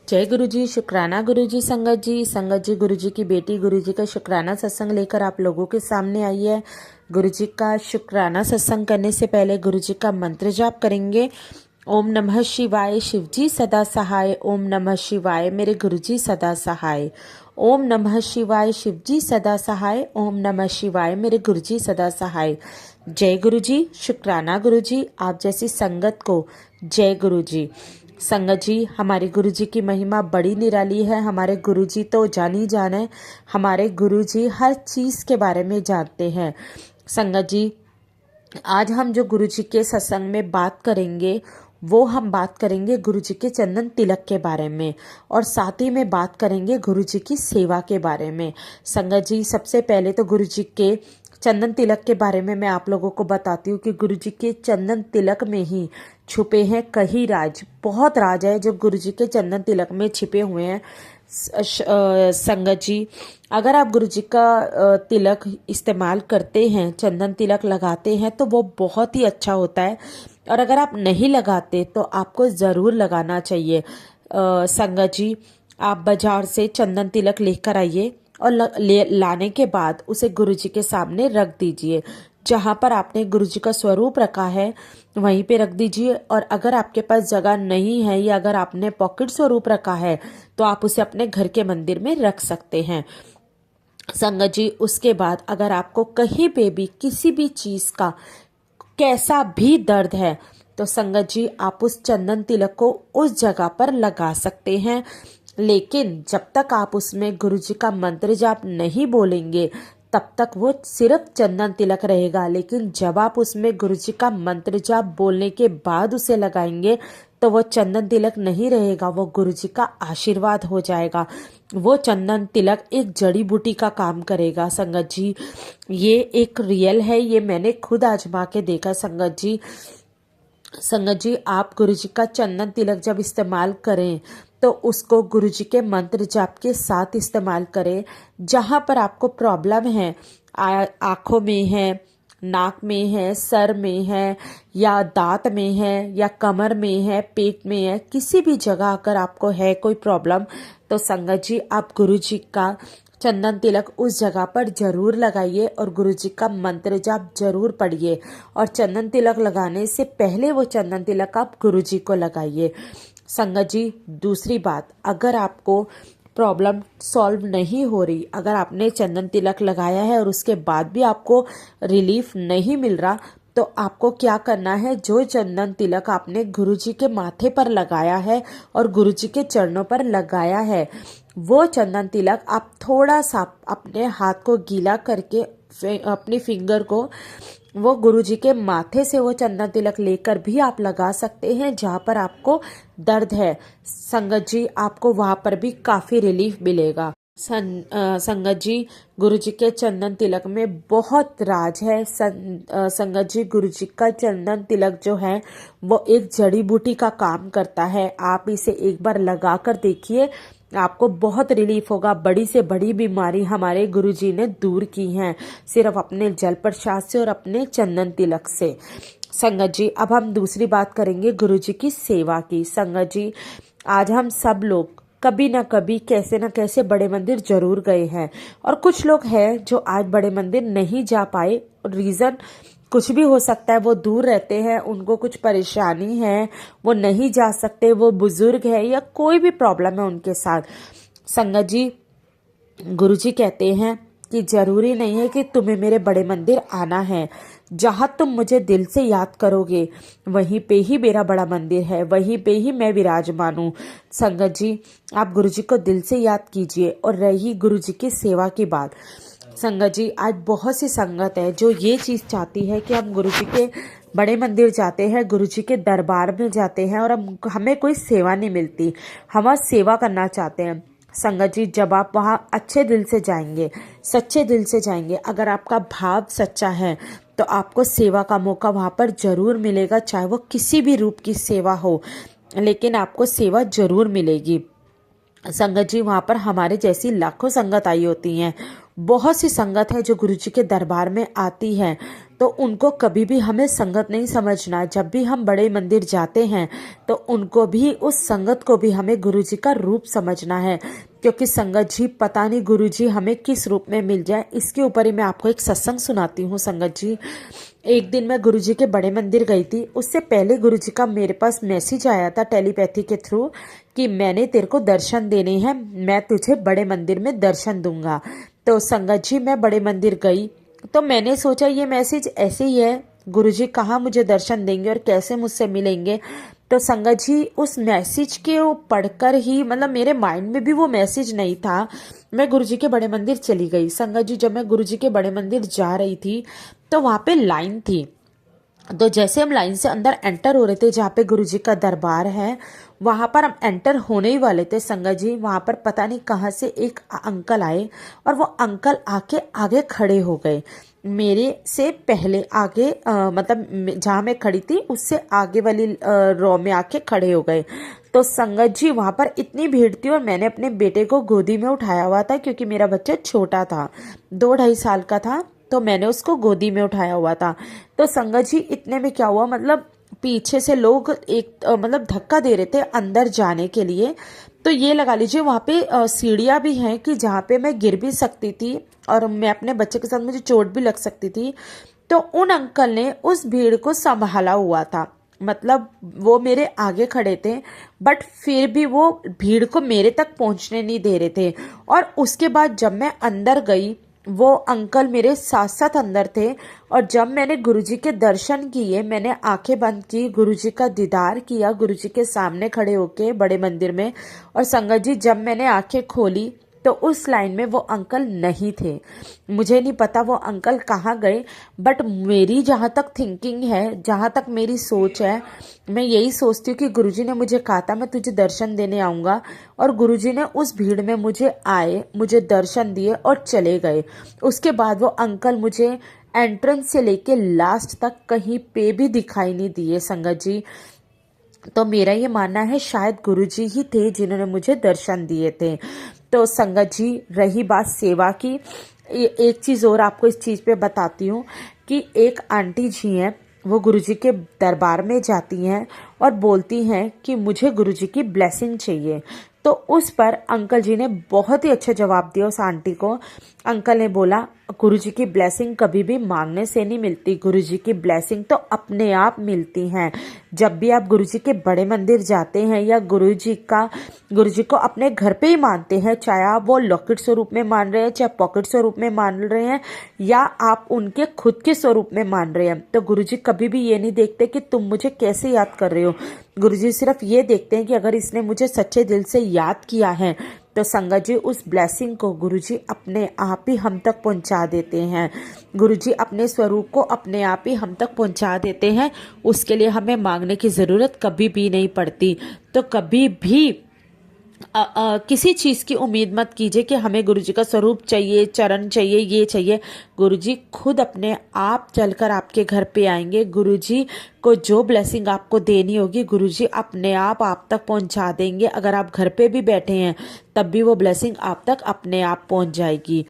जय गुरु जी। शुक्राना गुरु जी। संगत जी गुरु जी की बेटी गुरु जी का शुक्राना सत्संग लेकर आप लोगों के सामने आई है। गुरु जी का शुक्राना सत्संग करने से पहले गुरु जी का मंत्र जाप करेंगे। ओम नमः शिवाय, शिव जी सदा सहाय। ओम नमः शिवाय, मेरे गुरु जी सदा सहाय। ओम नमः शिवाय, शिव जी सदा सहाय। ओम नमः शिवाय, मेरे गुरु जी सदा सहाय। जय गुरु जी। शुक्राना गुरु जी, आप जैसी संगत को जय गुरु जी। संगत जी, हमारे गुरु जी की महिमा बड़ी निराली है। हमारे गुरु जी तो जानी जाने, हमारे गुरु जी हर चीज़ के बारे में जानते हैं। संगत जी, आज हम जो गुरु जी के सत्संग में बात करेंगे वो हम बात करेंगे गुरु जी के चंदन तिलक के बारे में, और साथ ही में बात करेंगे गुरु जी की सेवा के बारे में। संगत जी, सबसे पहले तो गुरु जी के चंदन तिलक के बारे में मैं आप लोगों को बताती हूँ कि गुरु जी के चंदन तिलक में ही छुपे हैं कई राज। बहुत राज है जो गुरु जी के चंदन तिलक में छिपे हुए हैं। संगत जी, अगर आप गुरु जी का तिलक इस्तेमाल करते हैं, चंदन तिलक लगाते हैं, तो वो बहुत ही अच्छा होता है। और अगर आप नहीं लगाते तो आपको ज़रूर लगाना चाहिए। संगत जी, आप बाजार से चंदन तिलक लेकर आइए और लाने के बाद उसे गुरु जी के सामने रख दीजिए। जहाँ पर आपने गुरु जी का स्वरूप रखा है वहीं पे रख दीजिए। और अगर आपके पास जगह नहीं है या अगर आपने पॉकेट स्वरूप रखा है तो आप उसे अपने घर के मंदिर में रख सकते हैं। संगत जी, उसके बाद अगर आपको कहीं पे भी किसी भी चीज़ का कैसा भी दर्द है तो संगत जी, आप उस चंदन तिलक को उस जगह पर लगा सकते हैं। लेकिन जब तक आप उसमें गुरु जी का मंत्र जाप नहीं बोलेंगे तब तक वो सिर्फ चंदन तिलक रहेगा। लेकिन जब आप उसमें गुरु जी का मंत्र जाप बोलने के बाद उसे लगाएंगे तो वो चंदन तिलक नहीं रहेगा, वो गुरु जी का आशीर्वाद हो जाएगा। वो चंदन तिलक एक जड़ी बूटी का काम करेगा। संगत जी, ये एक रियल है, ये मैंने खुद आजमा के देखा। संगत जी, आप गुरु जी का चंदन तिलक जब इस्तेमाल करें तो उसको गुरु जी के मंत्र जाप के साथ इस्तेमाल करें। जहाँ पर आपको प्रॉब्लम है, आँखों में है, नाक में है, सर में है, या दांत में है, या कमर में है, पेट में है, किसी भी जगह अगर आपको है कोई प्रॉब्लम तो संगत जी, आप गुरु जी का चंदन तिलक उस जगह पर जरूर लगाइए और गुरु जी का मंत्र जाप जरूर पढ़िए। और चंदन तिलक लगाने से पहले वो चंदन तिलक आप गुरु जी को लगाइए। संगत जी, दूसरी बात, अगर आपको प्रॉब्लम सॉल्व नहीं हो रही, अगर आपने चंदन तिलक लगाया है और उसके बाद भी आपको रिलीफ नहीं मिल रहा, तो आपको क्या करना है, जो चंदन तिलक आपने गुरु जी के माथे पर लगाया है और गुरु जी के चरणों पर लगाया है, वो चंदन तिलक आप थोड़ा सा अपने हाथ को गीला करके अपनी फिंगर को वो गुरु जी के माथे से वो चंदन तिलक लेकर भी आप लगा सकते हैं जहाँ पर आपको दर्द है। संगत जी, आपको वहाँ पर भी काफ़ी रिलीफ मिलेगा। संगत जी, गुरु जी के चंदन तिलक में बहुत राज है। संगत जी, गुरु जी का चंदन तिलक जो है वो एक जड़ी बूटी का काम करता है। आप इसे एक बार लगा कर देखिए, आपको बहुत रिलीफ होगा। बड़ी से बड़ी बीमारी हमारे गुरुजी ने दूर की हैं, सिर्फ अपने जल प्रसाद से और अपने चंदन तिलक से। संगत जी, अब हम दूसरी बात करेंगे गुरुजी की सेवा की। संगत जी, आज हम सब लोग कभी ना कभी कैसे ना कैसे बड़े मंदिर जरूर गए हैं, और कुछ लोग हैं जो आज बड़े मंदिर नहीं जा पाए। रीज़न कुछ भी हो सकता है, वो दूर रहते हैं, उनको कुछ परेशानी है, वो नहीं जा सकते, वो बुजुर्ग है, या कोई भी प्रॉब्लम है उनके साथ। संगत जी, गुरुजी कहते हैं कि जरूरी नहीं है कि तुम्हें मेरे बड़े मंदिर आना है। जहाँ तुम मुझे दिल से याद करोगे वहीं पे ही मेरा बड़ा मंदिर है, वहीं पे ही मैं विराजमान हूँ। संगत जी, आप गुरुजी को दिल से याद कीजिए। और रही गुरुजी की सेवा की बात, संगत जी, आज बहुत सी संगत है जो ये चीज़ चाहती है कि हम गुरुजी के बड़े मंदिर जाते हैं, गुरुजी के दरबार में जाते हैं और हमें कोई सेवा नहीं मिलती, हम सेवा करना चाहते हैं। संगत जी, जब आप वहाँ अच्छे दिल से जाएंगे, सच्चे दिल से जाएंगे, अगर आपका भाव सच्चा है तो आपको सेवा का मौका वहाँ पर जरूर मिलेगा, चाहे वो किसी भी रूप की सेवा हो, लेकिन आपको सेवा जरूर मिलेगी। संगत जी वहाँ पर हमारे जैसी लाखों संगत आई होती हैं। बहुत सी संगत है जो गुरु जी के दरबार में आती है, तो उनको कभी भी हमें संगत नहीं समझना। जब भी हम बड़े मंदिर जाते हैं तो उनको भी, उस संगत को भी हमें गुरु जी का रूप समझना है, क्योंकि संगत जी पता नहीं गुरु जी हमें किस रूप में मिल जाए। इसके ऊपर ही मैं आपको एक सत्संग सुनाती हूँ संगत जी। एक दिन मैं गुरु जी के बड़े मंदिर गई थी। उससे पहले गुरु जी का मेरे पास मैसेज आया था टेलीपैथी के थ्रू कि मैंने तेरे को दर्शन देने हैं, मैं तुझे बड़े मंदिर में दर्शन दूंगा। तो संगत जी मैं बड़े मंदिर गई तो मैंने सोचा ये मैसेज ऐसे ही है, गुरुजी कहाँ मुझे दर्शन देंगे और कैसे मुझसे मिलेंगे। तो संगत जी उस मैसेज के पढ़कर ही, मतलब मेरे माइंड में भी वो मैसेज नहीं था, मैं गुरुजी के बड़े मंदिर चली गई। संगत जी जब मैं गुरुजी के बड़े मंदिर जा रही थी तो वहाँ पे लाइन थी। तो जैसे हम लाइन से अंदर एंटर हो रहे थे जहाँ पे गुरुजी का दरबार है, वहां पर हम एंटर होने ही वाले थे संगत जी, वहां पर पता नहीं कहाँ से एक अंकल आए और वो अंकल आके आगे खड़े हो गए। मेरे से पहले आगे मतलब जहाँ मैं खड़ी थी उससे आगे वाली रो में आके खड़े हो गए। तो संगत जी वहां पर इतनी भीड़ थी और मैंने अपने बेटे को गोदी में उठाया हुआ था, क्योंकि मेरा बच्चा छोटा था, 2-2.5 साल का था, तो मैंने उसको गोदी में उठाया हुआ था। तो संगत जी इतने में क्या हुआ, मतलब पीछे से लोग एक मतलब धक्का दे रहे थे अंदर जाने के लिए। तो ये लगा लीजिए वहाँ पे सीढ़ियाँ भी हैं कि जहाँ पे मैं गिर भी सकती थी और मैं अपने बच्चे के साथ, मुझे चोट भी लग सकती थी। तो उन अंकल ने उस भीड़ को संभाला हुआ था, मतलब वो मेरे आगे खड़े थे बट फिर भी वो भीड़ को मेरे तक पहुंचने नहीं दे रहे थे। और उसके बाद जब मैं अंदर गई, वो अंकल मेरे साथ साथ अंदर थे और जब मैंने गुरुजी के दर्शन किए, मैंने आंखें बंद की, गुरुजी का दीदार किया गुरुजी के सामने खड़े होके बड़े मंदिर में। और संगत जी जब मैंने आंखें खोली तो उस लाइन में वो अंकल नहीं थे। मुझे नहीं पता वो अंकल कहाँ गए, बट मेरी जहाँ तक थिंकिंग है, जहाँ तक मेरी सोच है, मैं यही सोचती हूँ कि गुरुजी ने मुझे कहा था मैं तुझे दर्शन देने आऊँगा, और गुरुजी ने उस भीड़ में मुझे आए, मुझे दर्शन दिए और चले गए। उसके बाद वो अंकल मुझे एंट्रेंस से लेके लास्ट तक कहीं पे भी दिखाई नहीं दिए संगत जी। तो मेरा ये मानना है शायद गुरुजी ही थे जिन्होंने मुझे दर्शन दिए थे। तो संगत जी रही बात सेवा की, एक चीज़ और आपको इस चीज़ पे बताती हूँ कि एक आंटी जी हैं, वो गुरुजी के दरबार में जाती हैं और बोलती हैं कि मुझे गुरुजी की ब्लेसिंग चाहिए। तो उस पर अंकल जी ने बहुत ही अच्छा जवाब दिया उस आंटी को। अंकल ने बोला गुरुजी की ब्लेसिंग कभी भी मांगने से नहीं मिलती, गुरुजी की ब्लेसिंग तो अपने आप मिलती हैं। जब भी आप गुरुजी के बड़े मंदिर जाते हैं या गुरुजी को अपने घर पे ही मानते हैं, चाहे आप वो लॉकेट स्वरूप में मान रहे हैं, चाहे पॉकेट स्वरूप में मान रहे हैं, या आप उनके खुद के स्वरूप में मान रहे हैं, तो गुरुजी कभी भी ये नहीं देखते कि तुम मुझे कैसे याद कर रहे हो। गुरुजी सिर्फ ये देखते हैं कि अगर इसने मुझे सच्चे दिल से याद किया है तो संगत जी उस ब्लेसिंग को गुरुजी अपने आप ही हम तक पहुंचा देते हैं। गुरुजी अपने स्वरूप को अपने आप ही हम तक पहुंचा देते हैं, उसके लिए हमें मांगने की ज़रूरत कभी भी नहीं पड़ती। तो कभी भी किसी चीज़ की उम्मीद मत कीजिए कि हमें गुरुजी का स्वरूप चाहिए, चरण चाहिए, ये चाहिए। गुरुजी खुद अपने आप चलकर आपके घर पे आएंगे। गुरुजी को जो ब्लेसिंग आपको देनी होगी गुरुजी अपने आप तक पहुंचा देंगे। अगर आप घर पे भी बैठे हैं तब भी वो ब्लेसिंग आप तक अपने आप पहुंच जाएगी।